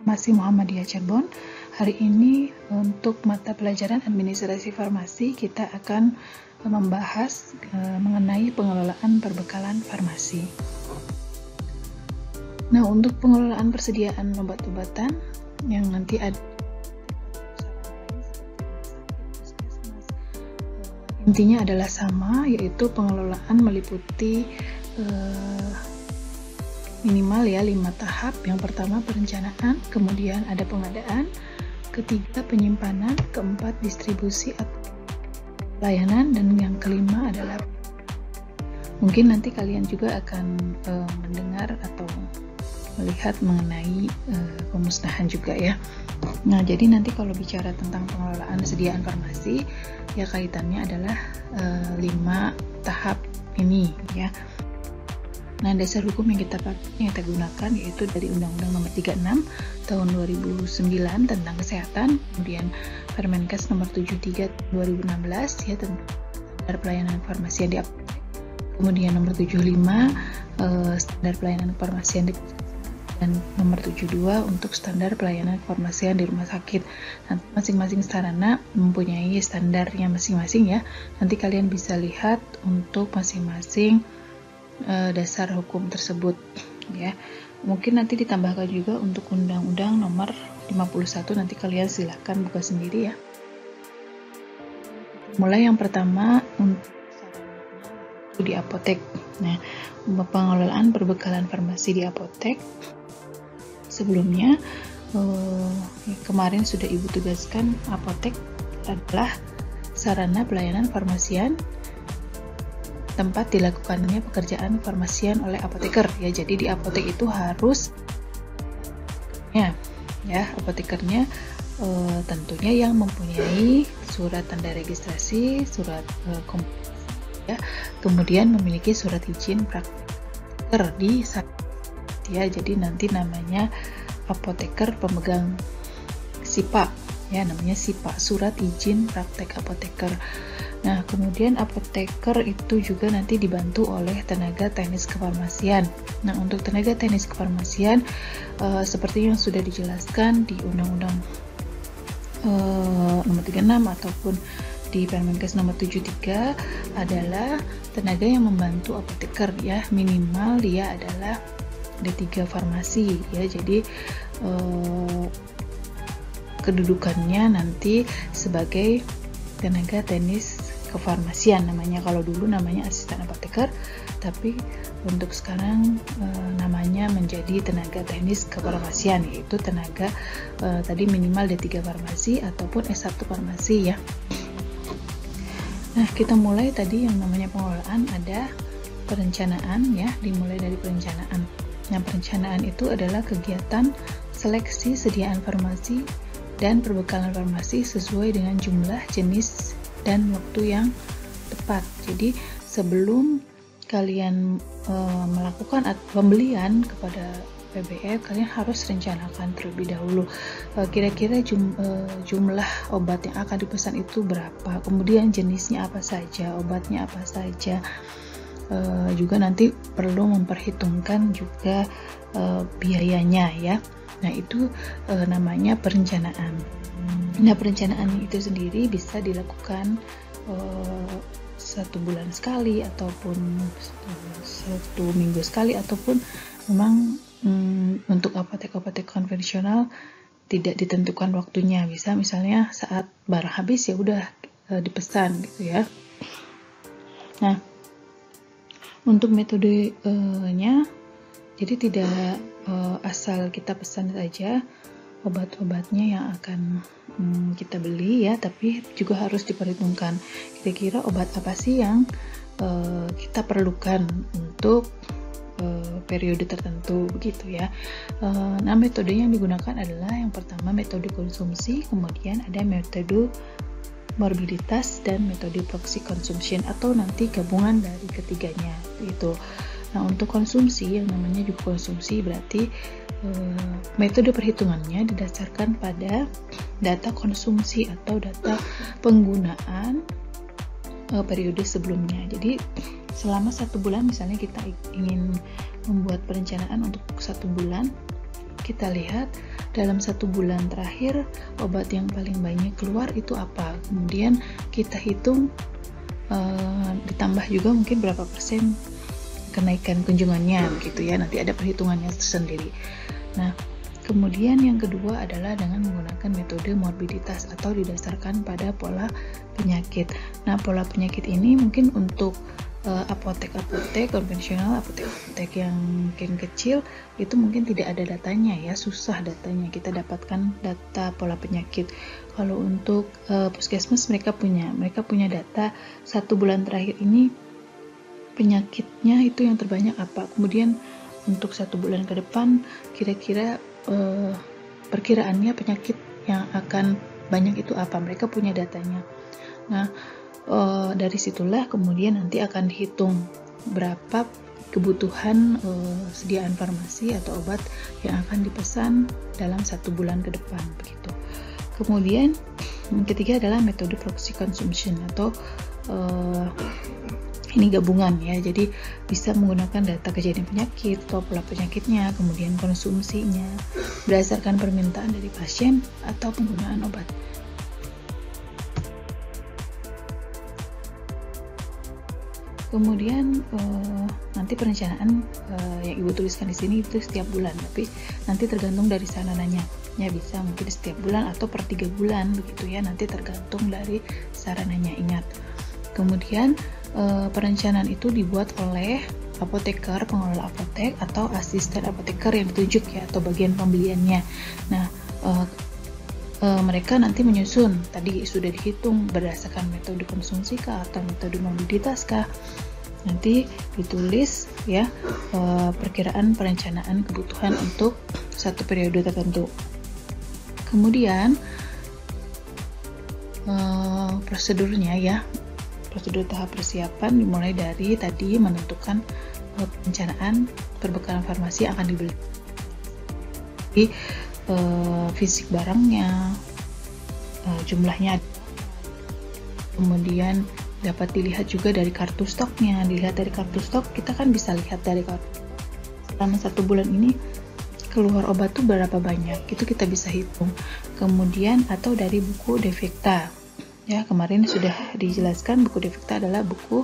Farmasi Muhammadiyah Cirebon. Hari ini untuk mata pelajaran administrasi farmasi kita akan membahas mengenai pengelolaan perbekalan farmasi. Nah, untuk pengelolaan persediaan obat-obatan yang nanti ada intinya adalah sama, yaitu pengelolaan meliputi minimal 5 tahap. Yang pertama perencanaan, kemudian ada pengadaan, ketiga penyimpanan, keempat distribusi atau layanan, dan yang kelima adalah mungkin nanti kalian juga akan mendengar atau melihat mengenai pemusnahan juga ya. Nah, jadi nanti kalau bicara tentang pengelolaan sediaan farmasi, ya kaitannya adalah 5 tahap ini ya. Nah, dasar hukum yang kita gunakan yaitu dari Undang-Undang Nomor 36 Tahun 2009 tentang Kesehatan, kemudian Permenkes Nomor 73 2016 ya tentang standar pelayanan farmasi di apotek, kemudian Nomor 75 standar pelayanan farmasi di dan Nomor 72 untuk standar pelayanan kefarmasian di rumah sakit. Nanti masing-masing sarana mempunyai standarnya masing-masing ya. Nanti kalian bisa lihat untuk masing-masing dasar hukum tersebut ya. Mungkin nanti ditambahkan juga untuk Undang-Undang Nomor 51, nanti kalian silahkan buka sendiri ya. Mulai yang pertama untuk di apotek. Nah, pengelolaan perbekalan farmasi di apotek. Sebelumnya kemarin sudah Ibu tugaskan, apotek adalah sarana pelayanan farmasian, tempat dilakukannya pekerjaan farmasian oleh apoteker ya. Jadi di apotek itu harus ya apotekernya tentunya yang mempunyai surat tanda registrasi, surat ya, kemudian memiliki surat izin praktek di ya. Jadi nanti namanya apoteker pemegang SIPA ya, namanya SIPA, surat izin praktek apoteker. Nah, kemudian apoteker itu juga nanti dibantu oleh tenaga teknis kefarmasian. Nah, untuk tenaga teknis kefarmasian seperti yang sudah dijelaskan di Undang-Undang Nomor 36 ataupun di Permenkes Nomor 73 adalah tenaga yang membantu apoteker ya, minimal dia adalah D3 farmasi ya. Jadi kedudukannya nanti sebagai tenaga teknis kefarmasian namanya. Kalau dulu namanya asisten apoteker, tapi untuk sekarang namanya menjadi tenaga teknis kefarmasian, yaitu tenaga tadi minimal D3 farmasi ataupun S1 farmasi ya. Nah, kita mulai tadi yang namanya pengelolaan, ada perencanaan ya, dimulai dari perencanaan. Nah, perencanaan itu adalah kegiatan seleksi sediaan farmasi dan perbekalan farmasi sesuai dengan jumlah, jenis, dan waktu yang tepat. Jadi sebelum kalian melakukan pembelian kepada PBF, kalian harus rencanakan terlebih dahulu kira-kira jumlah obat yang akan dipesan itu berapa, kemudian jenisnya apa saja, obatnya apa saja. Juga nanti perlu memperhitungkan juga biayanya ya. Nah, itu namanya perencanaan. Nah, perencanaan itu sendiri bisa dilakukan 1 bulan sekali ataupun 1 minggu sekali, ataupun memang untuk apotek-apotek konvensional tidak ditentukan waktunya. Bisa misalnya saat barang habis ya udah dipesan gitu ya. Nah, untuk metodenya, jadi tidak asal kita pesan saja obat-obatnya yang akan kita beli ya, tapi juga harus diperhitungkan kira-kira obat apa sih yang kita perlukan untuk periode tertentu begitu ya. Nah, metode yang digunakan adalah yang pertama metode konsumsi, kemudian ada metode morbiditas, dan metode proxy consumption atau nanti gabungan dari ketiganya itu. Nah, untuk konsumsi, yang namanya juga konsumsi berarti metode perhitungannya didasarkan pada data konsumsi atau data penggunaan periode sebelumnya. Jadi selama 1 bulan misalnya kita ingin membuat perencanaan untuk 1 bulan, kita lihat dalam 1 bulan terakhir obat yang paling banyak keluar itu apa. Kemudian kita hitung, ditambah juga mungkin berapa persen kenaikan kunjungannya begitu ya, nanti ada perhitungannya tersendiri. Nah, kemudian yang kedua adalah dengan menggunakan metode morbiditas atau didasarkan pada pola penyakit. Nah, pola penyakit ini mungkin untuk apotek-apotek konvensional, apotek-apotek yang mungkin kecil itu mungkin tidak ada datanya ya, susah datanya kita dapatkan data pola penyakit. Kalau untuk puskesmas mereka punya data 1 bulan terakhir ini penyakitnya itu yang terbanyak apa, kemudian untuk 1 bulan ke depan kira-kira perkiraannya penyakit yang akan banyak itu apa, mereka punya datanya. Nah, dari situlah kemudian nanti akan dihitung berapa kebutuhan sediaan farmasi atau obat yang akan dipesan dalam 1 bulan ke depan begitu. Kemudian yang ketiga adalah metode proxy consumption atau ini gabungan ya, jadi bisa menggunakan data kejadian penyakit atau pola penyakitnya, kemudian konsumsinya berdasarkan permintaan dari pasien atau penggunaan obat. Kemudian nanti perencanaan yang Ibu tuliskan di sini itu setiap bulan, tapi nanti tergantung dari sarananya. Ya bisa mungkin setiap bulan atau per 3 bulan begitu ya, nanti tergantung dari sarananya, ingat. Kemudian perencanaan itu dibuat oleh apoteker, pengelola apotek atau asisten apoteker yang ditunjuk ya, atau bagian pembeliannya. Nah, mereka nanti menyusun, tadi sudah dihitung berdasarkan metode konsumsi kah atau metode morbiditas kah, nanti ditulis ya perkiraan perencanaan kebutuhan untuk satu periode tertentu. Kemudian prosedurnya ya, prosedur tahap persiapan dimulai dari tadi menentukan perencanaan perbekalan farmasi yang akan dibeli, fisik barangnya, jumlahnya, kemudian dapat dilihat juga dari kartu stoknya. Dilihat dari kartu stok, kita kan bisa lihat dari kartu selama 1 bulan ini keluar obat tuh berapa banyak, itu kita bisa hitung. Kemudian atau dari buku Devicta ya, kemarin sudah dijelaskan buku Devicta adalah buku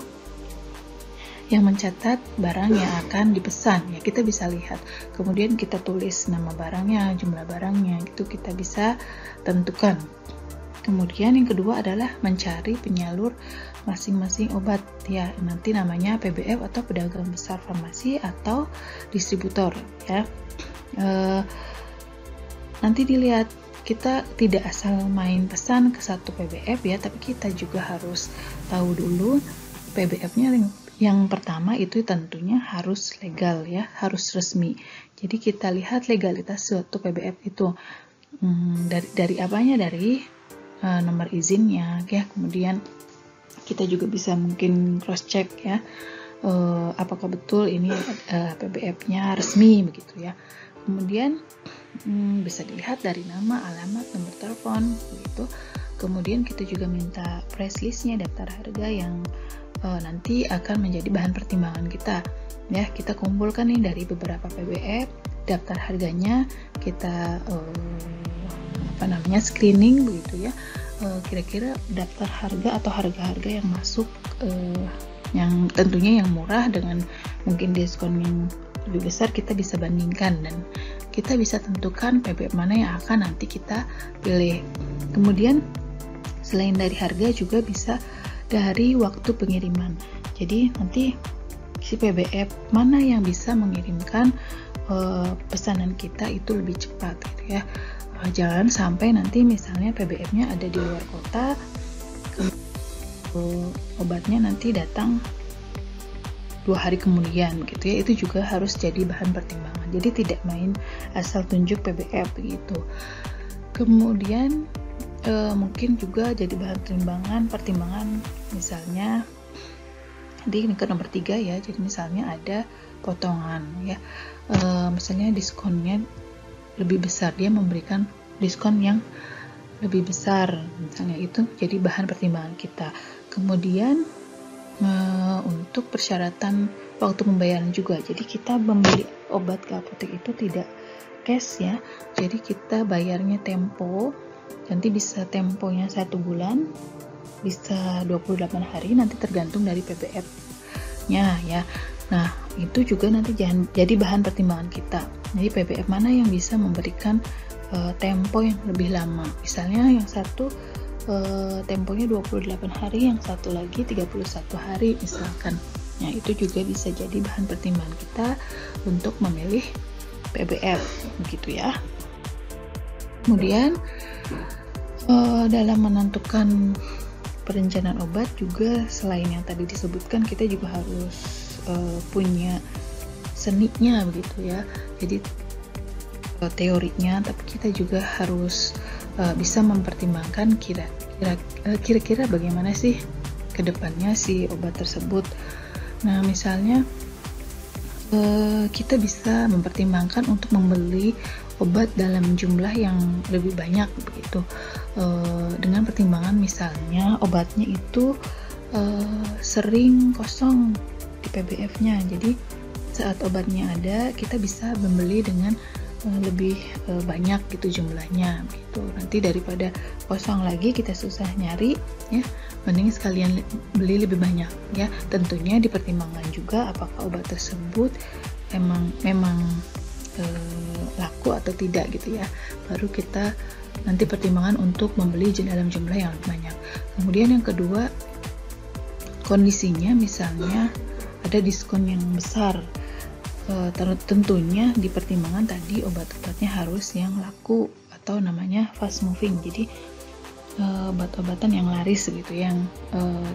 yang mencatat barang yang akan dipesan ya, kita bisa lihat, kemudian kita tulis nama barangnya, jumlah barangnya, itu kita bisa tentukan. Kemudian yang kedua adalah mencari penyalur masing-masing obat ya, nanti namanya PBF atau pedagang besar farmasi atau distributor ya. Nanti dilihat, kita tidak asal main pesan ke satu PBF ya, tapi kita juga harus tahu dulu PBF-nya. Yang pertama itu tentunya harus legal ya, harus resmi. Jadi kita lihat legalitas suatu PBF itu dari apanya, dari nomor izinnya ya. Kemudian kita juga bisa mungkin cross check ya, apakah betul ini PBF-nya resmi begitu ya. Kemudian bisa dilihat dari nama, alamat, nomor telepon begitu. Kemudian kita juga minta price list-nya, daftar harga yang nanti akan menjadi bahan pertimbangan kita ya. Kita kumpulkan nih dari beberapa PBF, daftar harganya, kita screening begitu ya, kira-kira daftar harga atau harga-harga yang masuk, yang tentunya yang murah dengan mungkin diskon yang lebih besar, kita bisa bandingkan dan kita bisa tentukan PBF mana yang akan nanti kita pilih. Kemudian selain dari harga juga bisa dari waktu pengiriman. Jadi nanti si PBF mana yang bisa mengirimkan pesanan kita itu lebih cepat gitu ya. Jangan sampai nanti misalnya PBF-nya ada di luar kota, obatnya nanti datang 2 hari kemudian gitu ya. Itu juga harus jadi bahan pertimbangan. Jadi tidak main asal tunjuk PBF begitu. Kemudian mungkin juga jadi bahan pertimbangan misalnya di ke nomor 3 ya. Jadi misalnya ada potongan ya, misalnya diskonnya lebih besar, dia memberikan diskon yang lebih besar misalnya, itu jadi bahan pertimbangan kita. Kemudian untuk persyaratan waktu pembayaran juga, jadi kita membeli obat ke apotek itu tidak cash ya. Jadi kita bayarnya tempo, nanti bisa temponya 1 bulan, bisa 28 hari, nanti tergantung dari PBF-nya ya. Nah, itu juga nanti jadi bahan pertimbangan kita. Jadi PBF mana yang bisa memberikan tempo yang lebih lama. Misalnya yang satu temponya 28 hari, yang satu lagi 31 hari misalkan. Nah, itu juga bisa jadi bahan pertimbangan kita untuk memilih PBF, begitu ya. Kemudian dalam menentukan perencanaan obat juga, selain yang tadi disebutkan, kita juga harus punya seninya begitu ya. Jadi teorinya, tapi kita juga harus bisa mempertimbangkan kira-kira bagaimana sih kedepannya si obat tersebut. Nah, misalnya kita bisa mempertimbangkan untuk membeli obat dalam jumlah yang lebih banyak begitu, dengan pertimbangan misalnya obatnya itu sering kosong di PBF-nya. Jadi saat obatnya ada, kita bisa membeli dengan lebih banyak gitu jumlahnya gitu. Nanti daripada kosong lagi kita susah nyari ya, mending sekalian beli lebih banyak ya. Tentunya dipertimbangkan juga apakah obat tersebut memang laku atau tidak gitu ya. Baru kita nanti pertimbangan untuk membeli dalam jumlah yang lebih banyak. Kemudian yang kedua, kondisinya misalnya ada diskon yang besar. Tentunya dipertimbangkan tadi obat-obatnya harus yang laku atau namanya fast moving. Jadi obat-obatan yang laris gitu, yang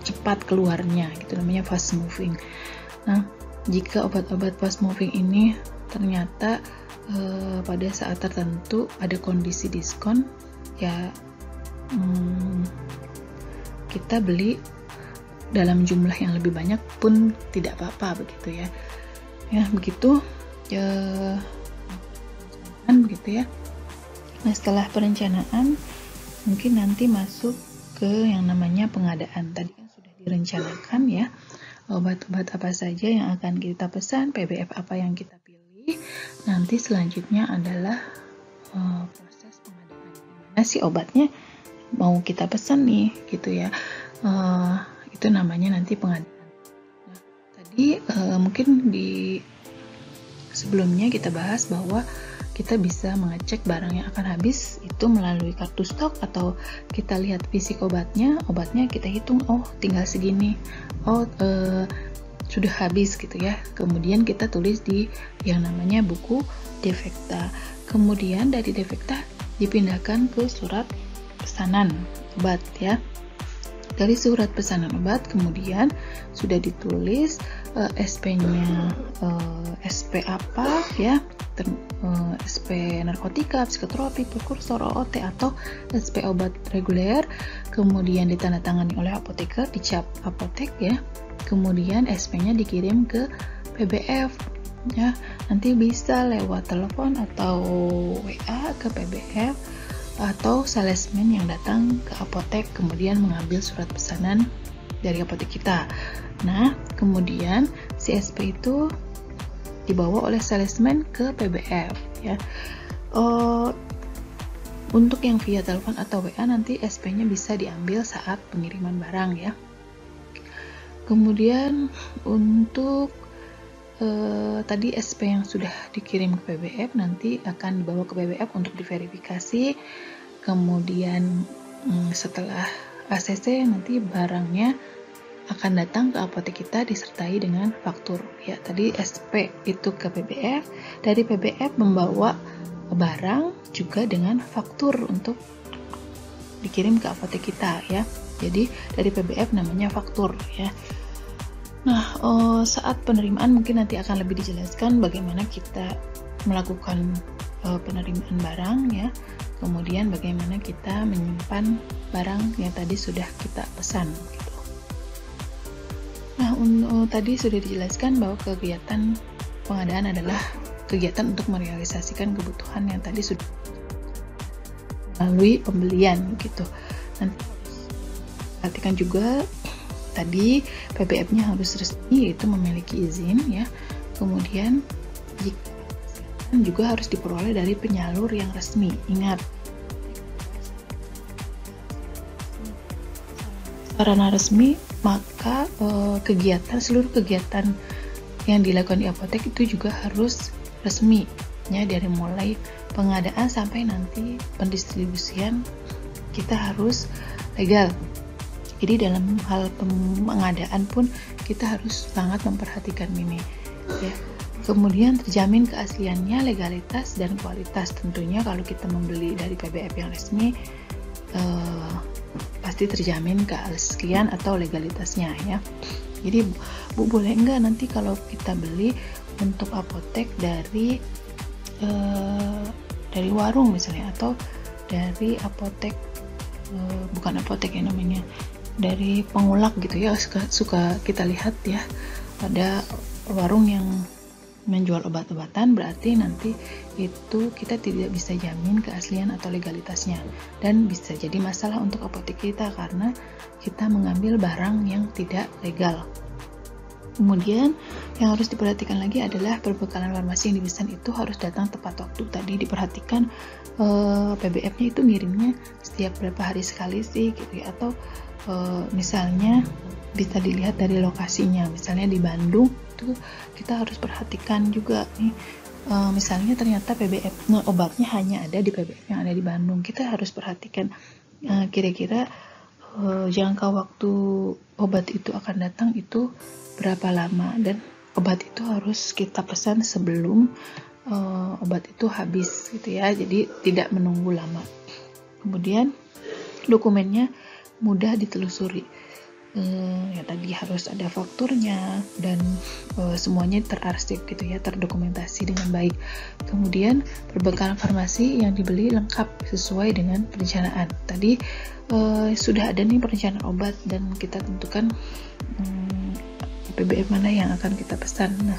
cepat keluarnya gitu, namanya fast moving. Nah, jika obat-obat fast moving ini ternyata pada saat tertentu ada kondisi diskon ya, kita beli dalam jumlah yang lebih banyak pun tidak apa-apa begitu ya. Ya begitu begitu ya. Nah, setelah perencanaan mungkin nanti masuk ke yang namanya pengadaan. Tadi kan sudah direncanakan ya, obat-obat apa saja yang akan kita pesan, PBF apa yang kita pilih. Nanti selanjutnya adalah proses pengadaan. Gimana sih obatnya mau kita pesan nih gitu ya. Itu namanya nanti pengadaan. Tadi mungkin di sebelumnya kita bahas bahwa kita bisa mengecek barang yang akan habis itu melalui kartu stok, atau kita lihat fisik obatnya kita hitung, oh tinggal segini, oh sudah habis gitu ya. Kemudian kita tulis di yang namanya buku defekta. Kemudian dari defekta dipindahkan ke surat pesanan obat ya. Dari surat pesanan obat kemudian sudah ditulis SP-nya, SP apa ya, SP narkotika, psikotropik, prekursor, OOT atau SP obat reguler, kemudian ditandatangani oleh apoteker, dicap apotek ya. Kemudian SP-nya dikirim ke PBF ya. Nanti bisa lewat telepon atau WA ke PBF, atau salesman yang datang ke apotek kemudian mengambil surat pesanan dari apotek kita. Nah, kemudian si SP itu dibawa oleh salesman ke PBF ya. Untuk yang via telepon atau WA nanti SP-nya bisa diambil saat pengiriman barang ya. Kemudian untuk tadi SP yang sudah dikirim ke PBF nanti akan dibawa ke PBF untuk diverifikasi. Kemudian setelah ACC nanti barangnya akan datang ke apotek kita disertai dengan faktur ya. Tadi SP itu ke PBF, dari PBF membawa barang juga dengan faktur untuk dikirim ke apotek kita ya. Jadi dari PBF namanya faktur ya. Nah, saat penerimaan mungkin nanti akan lebih dijelaskan bagaimana kita melakukan penerimaan barang ya. Kemudian bagaimana kita menyimpan barang yang tadi sudah kita pesan gitu. Nah, tadi sudah dijelaskan bahwa kegiatan pengadaan adalah kegiatan untuk merealisasikan kebutuhan yang tadi sudah melalui pembelian gitu. Nanti perhatikan juga tadi PBF-nya harus resmi, yaitu memiliki izin ya. Kemudian jika juga harus diperoleh dari penyalur yang resmi. Ingat, sarana resmi, maka seluruh kegiatan yang dilakukan di apotek itu juga harus resmi, ya, dari mulai pengadaan sampai nanti pendistribusian kita harus legal. Jadi dalam hal pengadaan pun kita harus sangat memperhatikan ini, ya. Kemudian terjamin keasliannya, legalitas, dan kualitas. Tentunya kalau kita membeli dari PBF yang resmi, pasti terjamin keaslian atau legalitasnya, ya. Jadi Bu, boleh enggak nanti kalau kita beli untuk apotek dari warung misalnya, atau dari apotek, bukan apotek ya namanya, dari pengulak gitu ya, suka kita lihat ya, ada warung yang menjual obat-obatan, berarti nanti itu kita tidak bisa jamin keaslian atau legalitasnya, dan bisa jadi masalah untuk apotek kita karena kita mengambil barang yang tidak legal. Kemudian yang harus diperhatikan lagi adalah perbekalan farmasi yang dipesan itu harus datang tepat waktu. Tadi diperhatikan PBF-nya itu ngirimnya setiap berapa hari sekali sih gitu ya, atau misalnya bisa dilihat dari lokasinya. Misalnya di Bandung itu kita harus perhatikan juga nih, misalnya ternyata obatnya hanya ada di PBF yang ada di Bandung. Kita harus perhatikan kira-kira jangka waktu obat itu akan datang itu berapa lama, dan obat itu harus kita pesan sebelum obat itu habis gitu ya, jadi tidak menunggu lama. Kemudian dokumennya mudah ditelusuri, ya tadi harus ada fakturnya dan semuanya terarsip gitu ya, terdokumentasi dengan baik. Kemudian perbekalan farmasi yang dibeli lengkap sesuai dengan perencanaan. Tadi sudah ada nih perencanaan obat dan kita tentukan PBF mana yang akan kita pesan. Nah,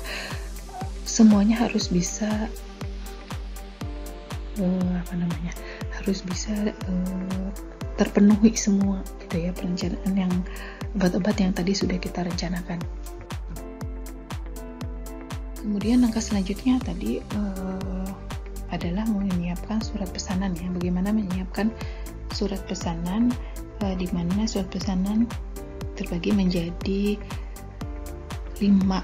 semuanya harus bisa harus bisa terpenuhi semua gitu ya, perencanaan yang obat-obat yang tadi sudah kita rencanakan. Kemudian langkah selanjutnya tadi adalah menyiapkan surat pesanan ya. Bagaimana menyiapkan surat pesanan, di mana surat pesanan terbagi menjadi 5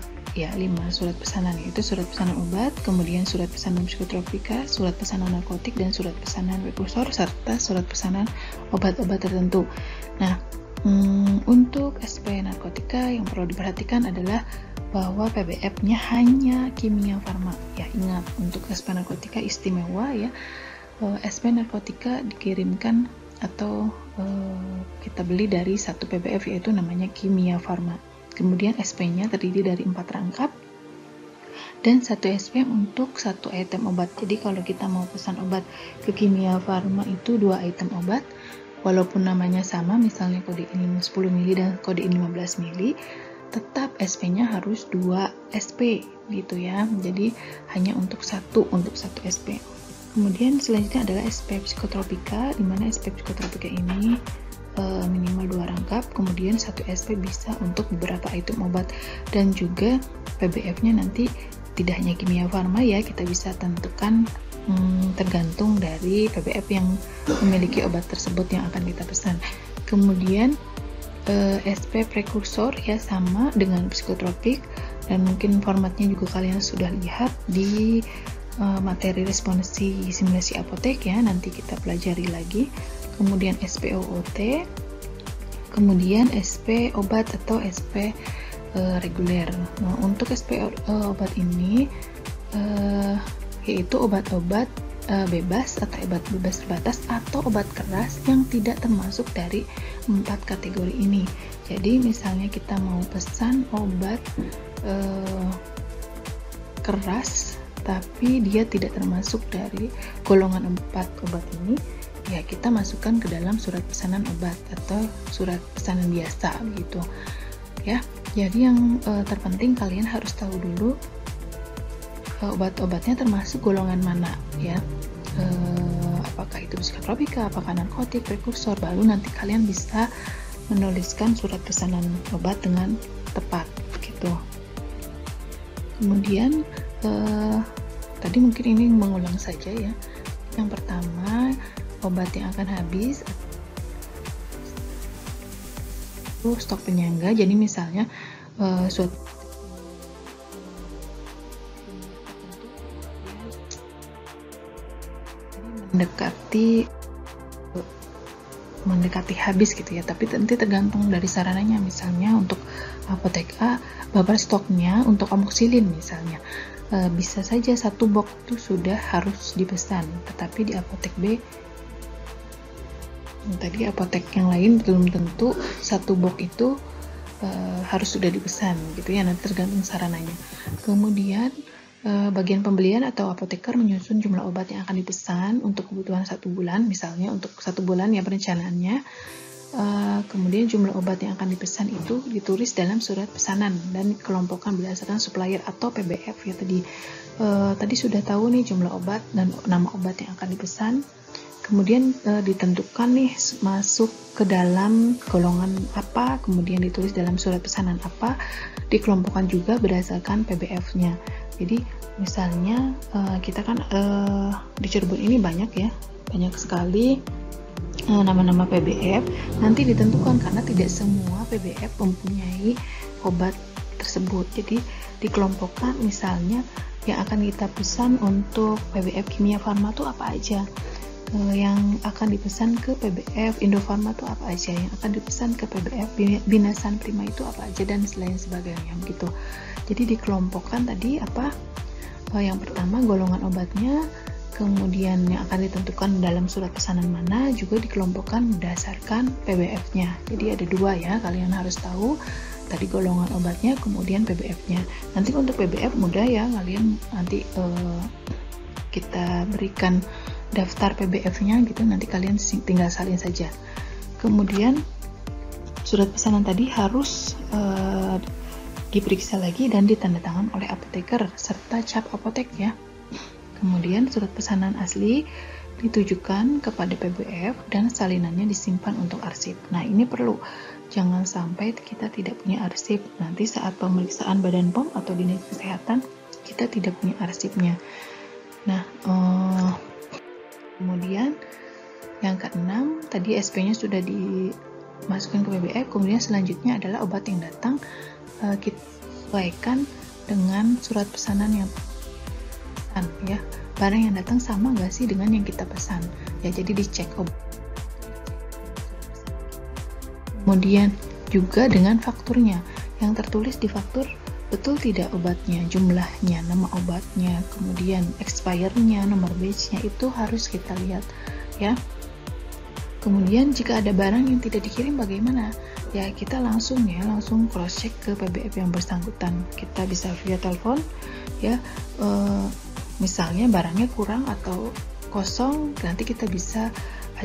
surat pesanan, yaitu surat pesanan obat, kemudian surat pesanan psikotropika, surat pesanan narkotik, dan surat pesanan prekursor, serta surat pesanan obat-obat tertentu. Nah, untuk SP narkotika yang perlu diperhatikan adalah bahwa PBF-nya hanya Kimia Farma. Ya, ingat, untuk SP narkotika istimewa ya. SP narkotika dikirimkan atau kita beli dari satu PBF, yaitu namanya Kimia Farma. Kemudian SP-nya terdiri dari 4 rangkap dan 1 SP untuk 1 item obat. Jadi kalau kita mau pesan obat ke Kimia Farma itu 2 item obat, walaupun namanya sama, misalnya kode ini 10 mili dan kode ini 15 mili, tetap SP-nya harus 2 SP gitu ya. Jadi hanya untuk satu SP. Kemudian selanjutnya adalah SP psikotropika, di mana SP psikotropika ini minimal 2 rangkap, kemudian 1 SP bisa untuk beberapa item obat, dan juga PBF-nya nanti tidak hanya Kimia Farma ya, kita bisa tentukan tergantung dari PBF yang memiliki obat tersebut yang akan kita pesan. Kemudian SP prekursor ya, sama dengan psikotropik, dan mungkin formatnya juga kalian sudah lihat di materi responsi simulasi apotek ya, nanti kita pelajari lagi. Kemudian SPOOT, kemudian SP obat atau SP reguler. Nah, untuk SP obat ini yaitu obat-obat bebas atau obat bebas terbatas atau obat keras yang tidak termasuk dari 4 kategori ini. Jadi misalnya kita mau pesan obat keras tapi dia tidak termasuk dari golongan 4 obat ini, ya kita masukkan ke dalam surat pesanan obat atau surat pesanan biasa gitu ya. Jadi yang terpenting kalian harus tahu dulu obat-obatnya termasuk golongan mana ya, apakah itu psikotropika, apakah narkotik, prekursor, baru nanti kalian bisa menuliskan surat pesanan obat dengan tepat gitu. Kemudian Tadi mungkin ini mengulang saja ya. Yang pertama, obat yang akan habis itu stok penyangga. Jadi misalnya suatu mendekati habis gitu ya, tapi nanti tergantung dari sarananya. Misalnya untuk apotek A, bapak stoknya untuk amoxicillin misalnya bisa saja 1 box itu sudah harus dipesan, tetapi di apotek B tadi apotek yang lain belum tentu 1 box itu harus sudah dipesan gitu ya, nanti tergantung sarananya. Kemudian bagian pembelian atau apoteker menyusun jumlah obat yang akan dipesan untuk kebutuhan 1 bulan, misalnya untuk 1 bulan ya perencanaannya. Kemudian jumlah obat yang akan dipesan itu ditulis dalam surat pesanan dan dikelompokkan berdasarkan supplier atau PBF ya tadi. Tadi sudah tahu nih jumlah obat dan nama obat yang akan dipesan. Kemudian ditentukan nih masuk ke dalam golongan apa, kemudian ditulis dalam surat pesanan apa, dikelompokkan juga berdasarkan PBF-nya. Jadi misalnya kita kan di Cirebon ini banyak ya, banyak sekali nama-nama PBF. Nanti ditentukan karena tidak semua PBF mempunyai obat tersebut. Jadi dikelompokkan misalnya yang akan kita pesan untuk PBF Kimia Farma itu apa aja, yang akan dipesan ke PBF Indofarma itu apa aja, yang akan dipesan ke PBF Binasan Prima itu apa aja, dan selain sebagainya gitu. Jadi dikelompokkan tadi apa, yang pertama golongan obatnya, kemudian yang akan ditentukan dalam surat pesanan mana juga dikelompokkan berdasarkan PBF-nya. Jadi ada 2 ya, kalian harus tahu tadi golongan obatnya kemudian PBF-nya. Nanti untuk PBF mudah ya, kalian nanti kita berikan daftar PBF-nya gitu, nanti kalian tinggal salin saja. Kemudian surat pesanan tadi harus diperiksa lagi dan ditandatangan oleh apoteker serta cap apotek ya. Kemudian surat pesanan asli ditujukan kepada PBF dan salinannya disimpan untuk arsip. Nah ini perlu, jangan sampai kita tidak punya arsip. Nanti saat pemeriksaan Badan POM atau Dinas Kesehatan kita tidak punya arsipnya. Nah kemudian yang keenam tadi SP-nya sudah dimasukkan ke PBF. Kemudian selanjutnya adalah obat yang datang kita sesuaikan dengan surat pesanan yang pesan ya. Barang yang datang sama nggak sih dengan yang kita pesan ya, jadi dicek obat. Kemudian juga dengan fakturnya, yang tertulis di faktur betul tidak obatnya, jumlahnya, nama obatnya, kemudian expirednya, nomor batch-nya itu harus kita lihat ya. Kemudian jika ada barang yang tidak dikirim bagaimana? Ya kita langsung cross check ke PBF yang bersangkutan. Kita bisa via telepon ya, misalnya barangnya kurang atau kosong, nanti kita bisa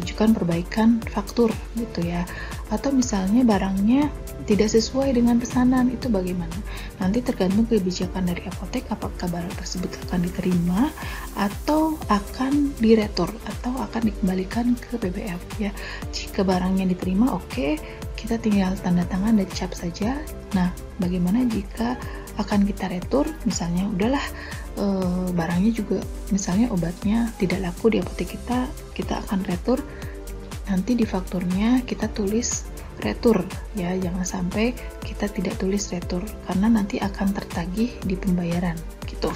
ajukan perbaikan faktur gitu ya. Atau misalnya barangnya tidak sesuai dengan pesanan, itu bagaimana? Nanti tergantung kebijakan dari apotek, apakah barang tersebut akan diterima atau akan diretur atau akan dikembalikan ke PBF ya. Jika barangnya diterima, oke, kita tinggal tanda tangan dan cap saja. Nah bagaimana jika akan kita retur, misalnya udahlah barangnya juga misalnya obatnya tidak laku di apotek kita akan retur, nanti di fakturnya kita tulis retur ya, jangan sampai kita tidak tulis retur karena nanti akan tertagih di pembayaran gitu.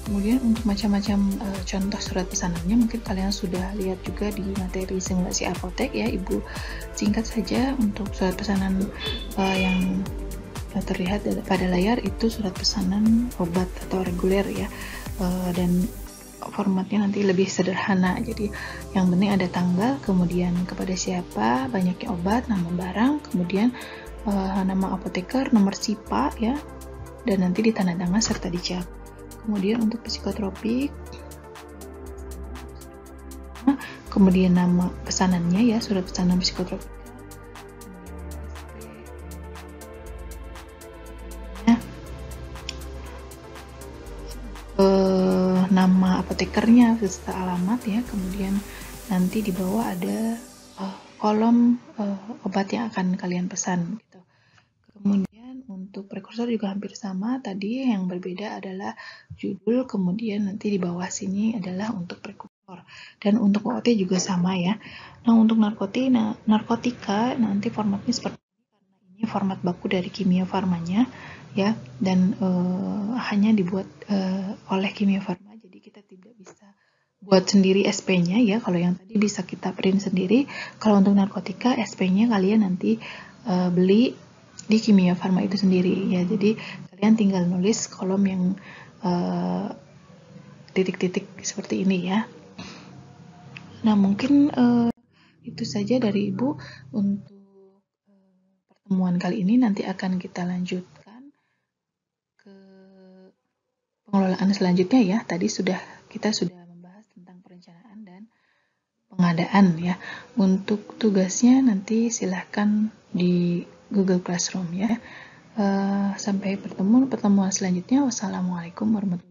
Kemudian untuk macam-macam contoh surat pesanannya mungkin kalian sudah lihat juga di materi simulasi apotek ya Ibu. Singkat saja untuk surat pesanan yang terlihat pada layar itu surat pesanan obat atau reguler ya, dan formatnya nanti lebih sederhana. Jadi yang penting ada tanggal, kemudian kepada siapa, banyaknya obat, nama barang, kemudian nama apoteker, nomor SIPA ya, dan nanti ditandatangan serta dicap. Kemudian untuk psikotropik, kemudian nama pesanannya ya, surat pesanan psikotropik, nama apotekernya serta alamat ya. Kemudian nanti di bawah ada kolom obat yang akan kalian pesan gitu. Kemudian untuk untuk prekursor juga hampir sama. Tadi yang berbeda adalah judul, kemudian nanti di bawah sini adalah untuk prekursor. Dan untuk OOT juga sama ya. Nah, untuk narkotika nanti formatnya seperti ini karena ini format baku dari Kimia Farmanya ya, dan hanya dibuat oleh Kimia Farma. Jadi kita tidak bisa buat sendiri SP-nya ya. Kalau yang tadi bisa kita print sendiri. Kalau untuk narkotika SP-nya kalian nanti beli di Kimia Farma itu sendiri ya. Jadi kalian tinggal nulis kolom yang titik-titik seperti ini ya. Nah, mungkin itu saja dari Ibu untuk pertemuan kali ini. Nanti akan kita lanjutkan ke pengelolaan selanjutnya ya. Tadi kita sudah membahas tentang perencanaan dan pengadaan ya. Untuk tugasnya nanti silahkan di Google Classroom ya. Sampai pertemuan selanjutnya. Wassalamualaikum warahmatullahi wabarakatuh.